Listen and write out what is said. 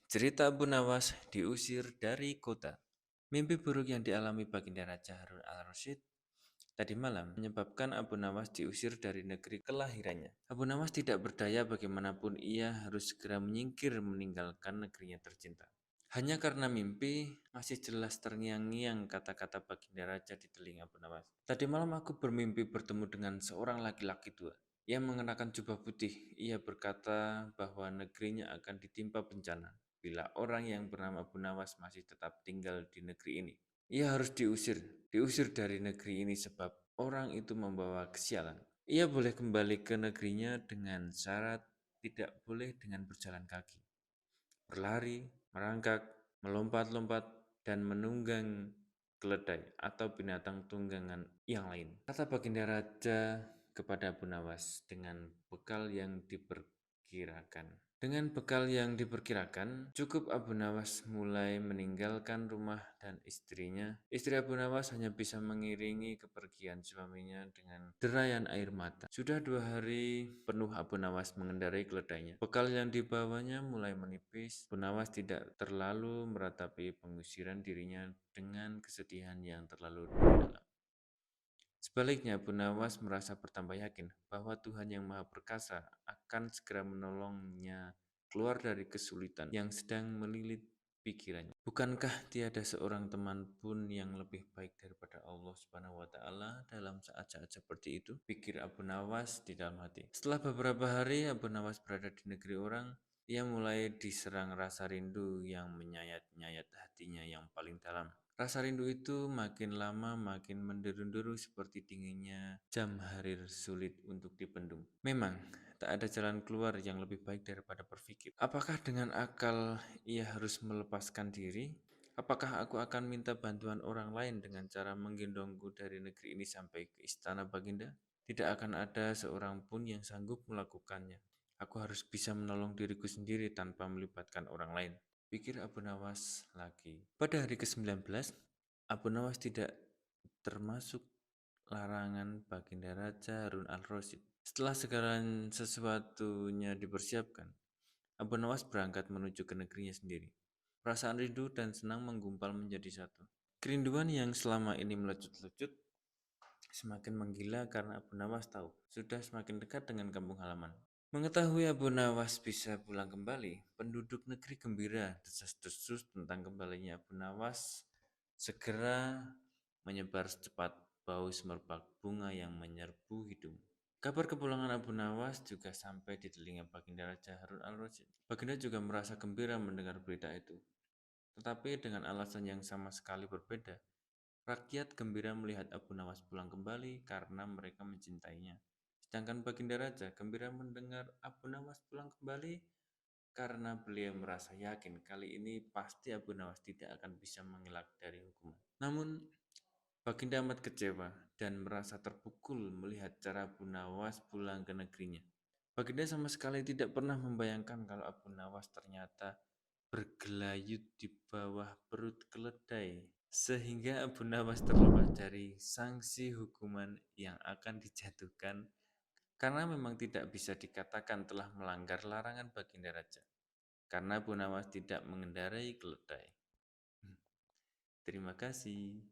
Cerita Abu Nawas diusir dari kota. Mimpi buruk yang dialami Baginda Raja Harun al-Rasyid tadi malam menyebabkan Abu Nawas diusir dari negeri kelahirannya. Abu Nawas tidak berdaya bagaimanapun ia harus segera menyingkir meninggalkan negerinya tercinta. Hanya karena mimpi, masih jelas terngiang-ngiang kata-kata Baginda Raja di telinga Abu Nawas. Tadi malam aku bermimpi bertemu dengan seorang laki-laki tua. Ia mengenakan jubah putih. Ia berkata bahwa negerinya akan ditimpa bencana bila orang yang bernama Abu Nawas masih tetap tinggal di negeri ini. Ia harus diusir dari negeri ini sebab orang itu membawa kesialan. Ia boleh kembali ke negerinya dengan syarat tidak boleh dengan berjalan kaki, berlari, merangkak, melompat-lompat, dan menunggang keledai atau binatang tunggangan yang lain. Kata Baginda Raja kepada Abu Nawas dengan bekal yang diperkirakan. Dengan bekal yang diperkirakan, cukup Abu Nawas mulai meninggalkan rumah dan istrinya. Istri Abu Nawas hanya bisa mengiringi kepergian suaminya dengan derayan air mata. Sudah 2 hari penuh Abu Nawas mengendarai keledainya. Bekal yang dibawanya mulai menipis. Abu Nawas tidak terlalu meratapi pengusiran dirinya dengan kesedihan yang terlalu dalam. Sebaliknya, Abu Nawas merasa bertambah yakin bahwa Tuhan Yang Maha Perkasa akan segera menolongnya keluar dari kesulitan yang sedang melilit pikirannya. Bukankah tiada seorang teman pun yang lebih baik daripada Allah Subhanahu wa taala dalam saat-saat seperti itu? Pikir Abu Nawas di dalam hati. Setelah beberapa hari Abu Nawas berada di negeri orang, ia mulai diserang rasa rindu yang menyayat-nyayat hatinya yang paling dalam. Rasa rindu itu makin lama makin menderu-deru seperti dinginnya jam harir sulit untuk dibendung. Memang, tak ada jalan keluar yang lebih baik daripada berpikir. Apakah dengan akal ia harus melepaskan diri? Apakah aku akan minta bantuan orang lain dengan cara menggendongku dari negeri ini sampai ke istana Baginda? Tidak akan ada seorang pun yang sanggup melakukannya. Aku harus bisa menolong diriku sendiri tanpa melibatkan orang lain, pikir Abu Nawas lagi. Pada hari ke-19, Abu Nawas tidak termasuk larangan Baginda Raja Harun al-Rasyid. Setelah segala sesuatunya dipersiapkan, Abu Nawas berangkat menuju ke negerinya sendiri. Perasaan rindu dan senang menggumpal menjadi satu. Kerinduan yang selama ini melecut-lecut semakin menggila karena Abu Nawas tahu sudah semakin dekat dengan kampung halaman. Mengetahui Abu Nawas bisa pulang kembali, penduduk negeri gembira. Desas-desus tentang kembalinya Abu Nawas segera menyebar secepat bau semerbak bunga yang menyerbu hidung. Kabar kepulangan Abu Nawas juga sampai di telinga Baginda Raja Harun al-Rasyid. Baginda juga merasa gembira mendengar berita itu. Tetapi dengan alasan yang sama sekali berbeda. Rakyat gembira melihat Abu Nawas pulang kembali karena mereka mencintainya. Sedangkan Baginda Raja gembira mendengar Abu Nawas pulang kembali karena beliau merasa yakin kali ini pasti Abu Nawas tidak akan bisa mengelak dari hukuman. Namun, Baginda amat kecewa dan merasa terpukul melihat cara Abu Nawas pulang ke negerinya. Baginda sama sekali tidak pernah membayangkan kalau Abu Nawas ternyata bergelayut di bawah perut keledai, sehingga Abu Nawas terlepas dari sanksi hukuman yang akan dijatuhkan karena memang tidak bisa dikatakan telah melanggar larangan Baginda Raja, karena Abu Nawas tidak mengendarai keledai. Terima kasih.